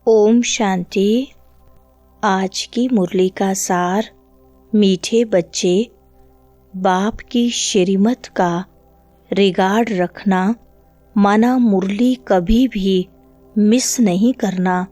ओम शांति। आज की मुरली का सार। मीठे बच्चे, बाप की श्रीमत का रिगार्ड रखना, माना मुरली कभी भी मिस नहीं करना,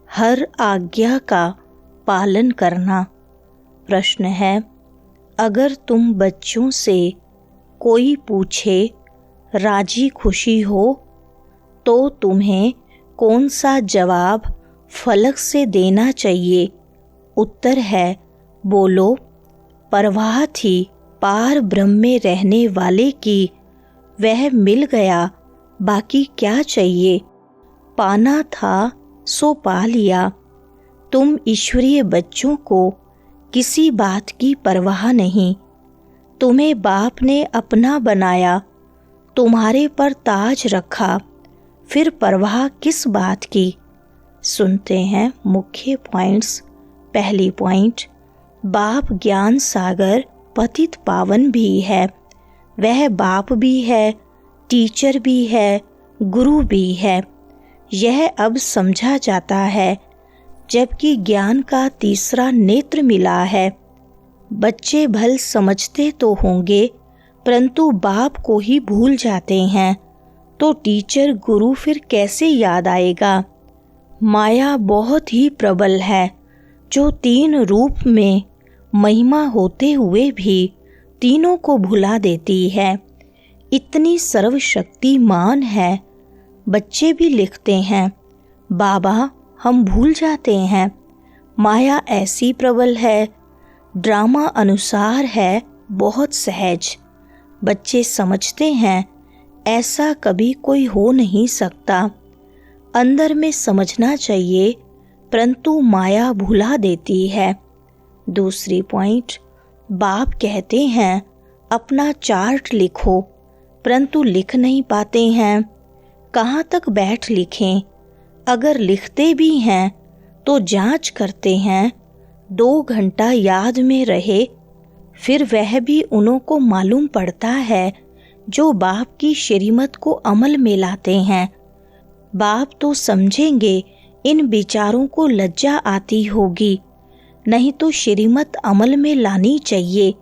हर आज्ञा का पालन करना। प्रश्न है, अगर तुम बच्चों से कोई पूछे राजी खुशी हो तो तुम्हें कौन सा जवाब फलक से देना चाहिए? उत्तर है, बोलो, परवाह थी पार ब्रह्म में रहने वाले की, वह मिल गया, बाकी क्या चाहिए? पाना था सो पा लिया। तुम ईश्वरीय बच्चों को किसी बात की परवाह नहीं। तुम्हें बाप ने अपना बनाया, तुम्हारे पर ताज रखा, फिर परवाह किस बात की? सुनते हैं मुख्य पॉइंट्स। पहली पॉइंट, बाप ज्ञान सागर पतित पावन भी है। वह बाप भी है, टीचर भी है, गुरु भी है। यह अब समझा जाता है, जबकि ज्ञान का तीसरा नेत्र मिला है। बच्चे भल समझते तो होंगे, परंतु बाप को ही भूल जाते हैं, तो टीचर गुरु फिर कैसे याद आएगा? माया बहुत ही प्रबल है, जो तीन रूप में महिमा होते हुए भी तीनों को भुला देती है। इतनी सर्वशक्तिमान है। बच्चे भी लिखते हैं, बाबा हम भूल जाते हैं। माया ऐसी प्रबल है, ड्रामा अनुसार है, बहुत सहज। बच्चे समझते हैं ऐसा कभी कोई हो नहीं सकता। अंदर में समझना चाहिए, परंतु माया भुला देती है। दूसरी पॉइंट, बाप कहते हैं अपना चार्ट लिखो, परंतु लिख नहीं पाते हैं। कहाँ तक बैठ लिखें? अगर लिखते भी हैं तो जांच करते हैं 2 घंटा याद में रहे, फिर वह भी उन्हों को मालूम पड़ता है जो बाप की श्रीमत को अमल में लाते हैं। बाप तो समझेंगे इन विचारों को लज्जा आती होगी, नहीं तो श्रीमत अमल में लानी चाहिए,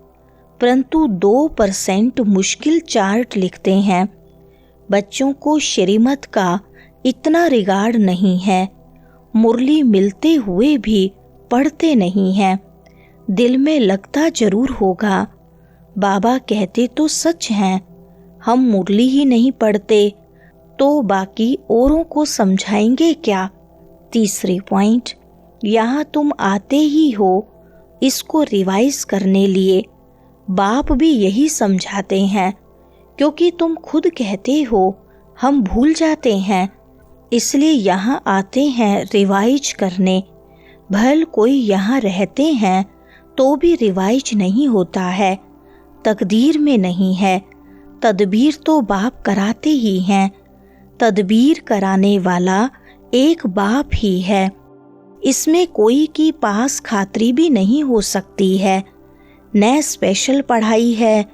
परंतु 2% मुश्किल चार्ट लिखते हैं। बच्चों को श्रीमत का इतना रिगार्ड नहीं है, मुरली मिलते हुए भी पढ़ते नहीं हैं। दिल में लगता जरूर होगा, बाबा कहते तो सच हैं, हम मुरली ही नहीं पढ़ते तो बाकी औरों को समझाएंगे क्या? तीसरी पॉइंट, यहाँ तुम आते ही हो इसको रिवाइज करने लिए। बाप भी यही समझाते हैं, क्योंकि तुम खुद कहते हो हम भूल जाते हैं, इसलिए यहाँ आते हैं रिवाइज करने। भल कोई यहाँ रहते हैं तो भी रिवाइज नहीं होता है, तकदीर में नहीं है। तदबीर तो बाप कराते ही हैं। तदबीर कराने वाला एक बाप ही है। इसमें कोई की पास खातरी भी नहीं हो सकती है। न स्पेशल पढ़ाई है,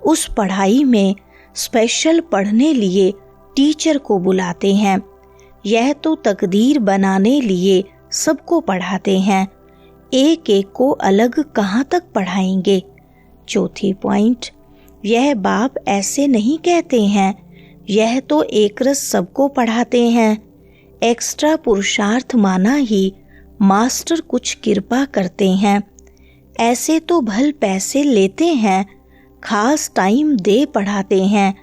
उस पढ़ाई में स्पेशल पढ़ने लिए टीचर को बुलाते हैं। यह तो तकदीर बनाने लिए सबको पढ़ाते हैं, एक एक को अलग कहाँ तक पढ़ाएंगे? चौथी पॉइंट, यह बाप ऐसे नहीं कहते हैं, यह तो एक रस सबको पढ़ाते हैं। एक्स्ट्रा पुरुषार्थ माना ही मास्टर कुछ कृपा करते हैं। ऐसे तो भल पैसे लेते हैं, खास टाइम दे पढ़ाते हैं,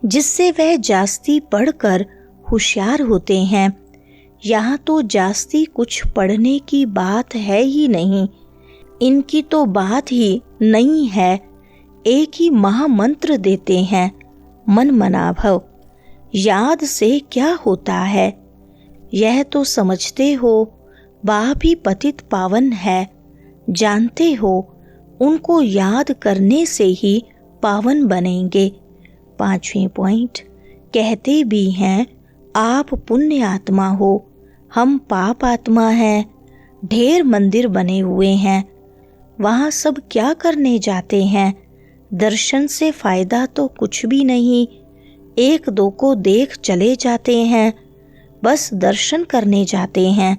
जिससे वह जास्ती पढ़कर होशियार होते हैं। यहाँ तो जास्ती कुछ पढ़ने की बात है ही नहीं, इनकी तो बात ही नहीं है। एक ही महामंत्र देते हैं, मन मनाभव। याद से क्या होता है? यह तो समझते हो बाप ही पतित पावन है, जानते हो उनको याद करने से ही पावन बनेंगे। 5वीं पॉइंट, कहते भी हैं आप पुण्य आत्मा हो, हम पाप आत्मा हैं। ढेर मंदिर बने हुए हैं, वहाँ सब क्या करने जाते हैं? दर्शन से फायदा तो कुछ भी नहीं, एक दो को देख चले जाते हैं। बस दर्शन करने जाते हैं।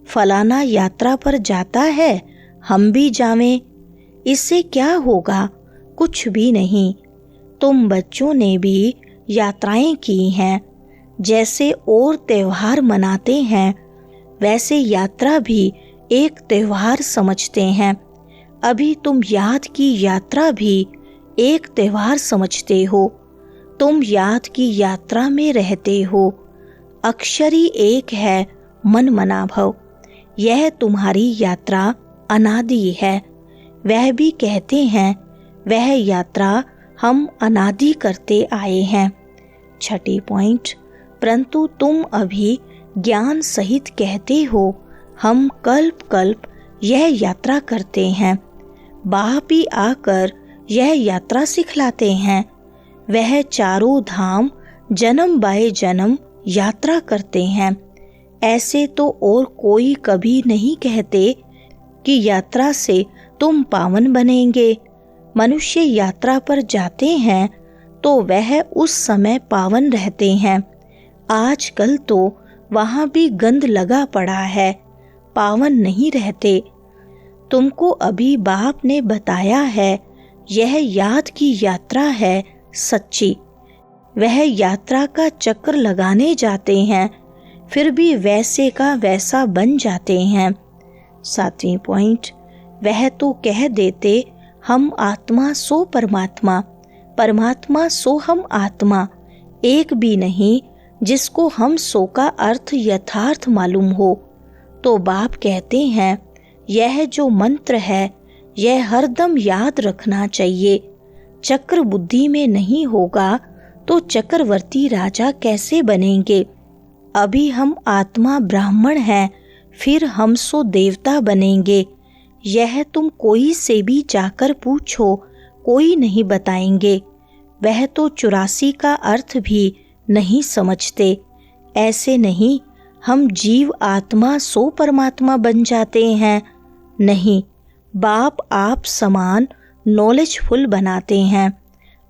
फलाना यात्रा पर जाता है, हम भी जावें। इससे क्या होगा? कुछ भी नहीं। तुम बच्चों ने भी यात्राएं की हैं। जैसे और त्योहार मनाते हैं, वैसे यात्रा भी एक त्योहार समझते हैं। अभी तुम याद की यात्रा भी एक त्योहार समझते हो। तुम याद की यात्रा में रहते हो। अक्षरी एक है मन मना भव। यह तुम्हारी यात्रा अनादि है। वह भी कहते हैं वह यात्रा हम अनादि करते आए हैं। छठी पॉइंट, परंतु तुम अभी ज्ञान सहित कहते हो हम कल्प कल्प यह यात्रा करते हैं। बाप ही आकर यह यात्रा सिखलाते हैं। वह चारों धाम जन्म बाय जन्म यात्रा करते हैं। ऐसे तो और कोई कभी नहीं कहते कि यात्रा से तुम पावन बनेंगे। मनुष्य यात्रा पर जाते हैं तो वह उस समय पावन रहते हैं। आजकल तो वहाँ भी गंद लगा पड़ा है, पावन नहीं रहते। तुमको अभी बाप ने बताया है यह याद की यात्रा है सच्ची। वह यात्रा का चक्कर लगाने जाते हैं, फिर भी वैसे का वैसा बन जाते हैं। 7वीं पॉइंट, वह तो कह देते हम आत्मा सो परमात्मा, परमात्मा सो हम आत्मा, एक भी नहीं जिसको हम सो का अर्थ यथार्थ मालूम हो। तो बाप कहते हैं यह जो मंत्र है यह हरदम याद रखना चाहिए। चक्र बुद्धि में नहीं होगा तो चक्रवर्ती राजा कैसे बनेंगे? अभी हम आत्मा ब्राह्मण हैं, फिर हम सो देवता बनेंगे। यह तुम कोई से भी जाकर पूछो, कोई नहीं बताएंगे। वह तो 84 का अर्थ भी नहीं समझते। ऐसे नहीं हम जीव आत्मा सो परमात्मा बन जाते हैं। नहीं, बाप आप समान नॉलेजफुल बनाते हैं,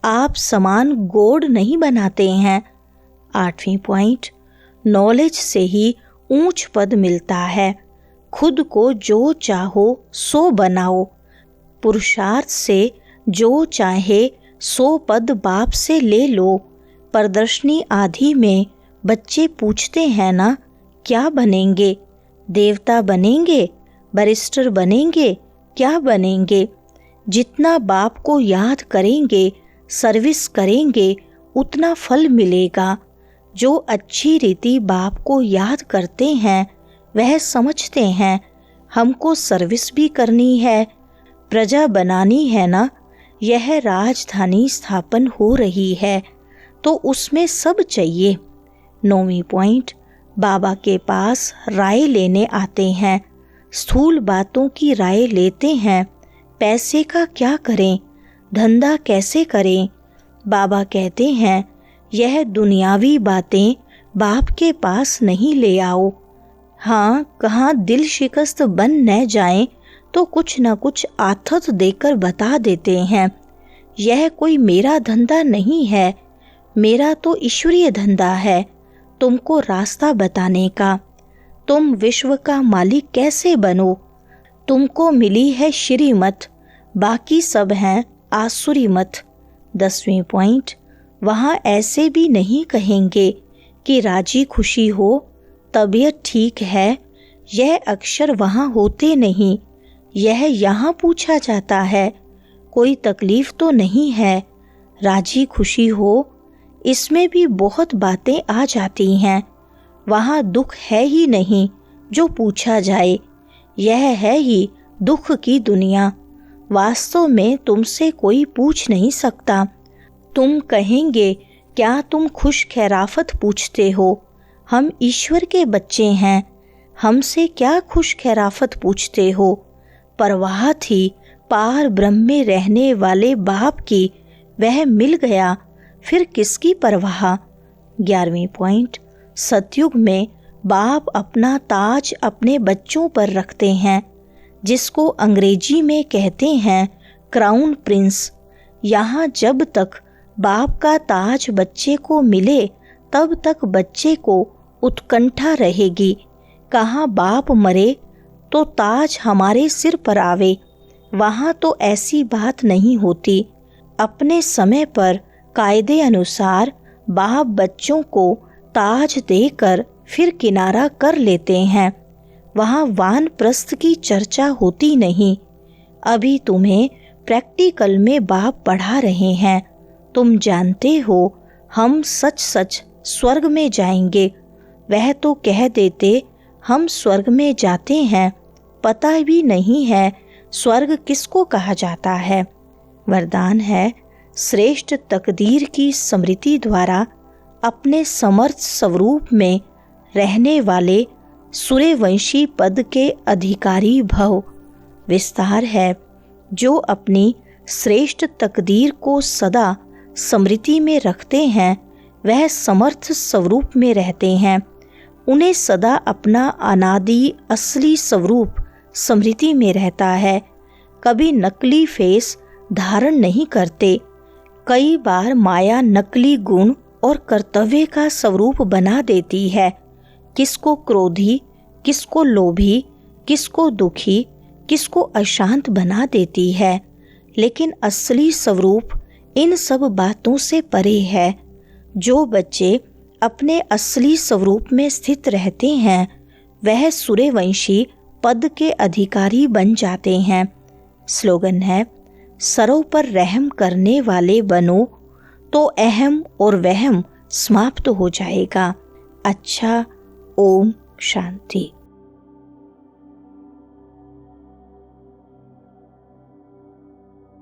आप समान गॉड नहीं बनाते हैं। 8वीं पॉइंट, नॉलेज से ही ऊंच पद मिलता है। खुद को जो चाहो सो बनाओ। पुरुषार्थ से जो चाहे सो पद बाप से ले लो। प्रदर्शनी आदि में बच्चे पूछते हैं ना, क्या बनेंगे? देवता बनेंगे, बैरिस्टर बनेंगे, क्या बनेंगे? जितना बाप को याद करेंगे, सर्विस करेंगे, उतना फल मिलेगा। जो अच्छी रीति बाप को याद करते हैं वह समझते हैं हमको सर्विस भी करनी है, प्रजा बनानी है ना। यह राजधानी स्थापन हो रही है तो उसमें सब चाहिए। 9वीं पॉइंट, बाबा के पास राय लेने आते हैं, स्थूल बातों की राय लेते हैं। पैसे का क्या करें, धंधा कैसे करें? बाबा कहते हैं यह दुनियावी बातें बाप के पास नहीं ले आओ। हाँ, कहाँ दिल शिकस्त बन न जाएं तो कुछ न कुछ आथत देकर बता देते हैं यह कोई मेरा धंधा नहीं है, मेरा तो ईश्वरीय धंधा है तुमको रास्ता बताने का। तुम विश्व का मालिक कैसे बनो? तुमको मिली है श्रीमत, बाकी सब हैं आसुरी मत। 10वीं पॉइंट, वहाँ ऐसे भी नहीं कहेंगे कि राजी खुशी हो, तबीयत ठीक है। यह अक्षर वहाँ होते नहीं, यह यहाँ पूछा जाता है। कोई तकलीफ तो नहीं है, राजी खुशी हो, इसमें भी बहुत बातें आ जाती हैं। वहाँ दुख है ही नहीं जो पूछा जाए। यह है ही दुख की दुनिया। वास्तव में तुमसे कोई पूछ नहीं सकता। तुम कहेंगे क्या तुम खुश खैराफत पूछते हो? हम ईश्वर के बच्चे हैं, हमसे क्या खुश खैराफत पूछते हो? परवाह थी पार ब्रह्म में रहने वाले बाप की, वह मिल गया, फिर किसकी परवाह? 11वीं पॉइंट, सतयुग में बाप अपना ताज अपने बच्चों पर रखते हैं, जिसको अंग्रेजी में कहते हैं क्राउन प्रिंस। यहाँ जब तक बाप का ताज बच्चे को मिले तब तक बच्चे को उत्कंठा रहेगी। कहाँ बाप मरे तो ताज हमारे सिर पर आवे, वहाँ तो ऐसी बात नहीं होती। अपने समय पर कायदे अनुसार बाप बच्चों को ताज देकर फिर किनारा कर लेते हैं। वहाँ वानप्रस्थ की चर्चा होती नहीं। अभी तुम्हें प्रैक्टिकल में बाप पढ़ा रहे हैं। तुम जानते हो हम सच सच स्वर्ग में जाएंगे। वह तो कह देते हम स्वर्ग में जाते हैं, पता भी नहीं है स्वर्ग किसको कहा जाता है। वरदान है, श्रेष्ठ तकदीर की स्मृति द्वारा अपने समर्थ स्वरूप में रहने वाले सूर्यवंशी पद के अधिकारी भव। विस्तार है, जो अपनी श्रेष्ठ तकदीर को सदा स्मृति में रखते हैं वह समर्थ स्वरूप में रहते हैं। उन्हें सदा अपना अनादि असली स्वरूप स्मृति में रहता है। कभी नकली फेस धारण नहीं करते। कई बार माया नकली गुण और कर्तव्य का स्वरूप बना देती है। किसको क्रोधी, किसको लोभी, किसको दुखी, किसको अशांत बना देती है। लेकिन असली स्वरूप इन सब बातों से परे है। जो बच्चे अपने असली स्वरूप में स्थित रहते हैं वह सूर्यवंशी पद के अधिकारी बन जाते हैं। स्लोगन है, सरों पर रहम करने वाले बनो तो अहम और वहम समाप्त हो जाएगा। अच्छा, ओम शांति।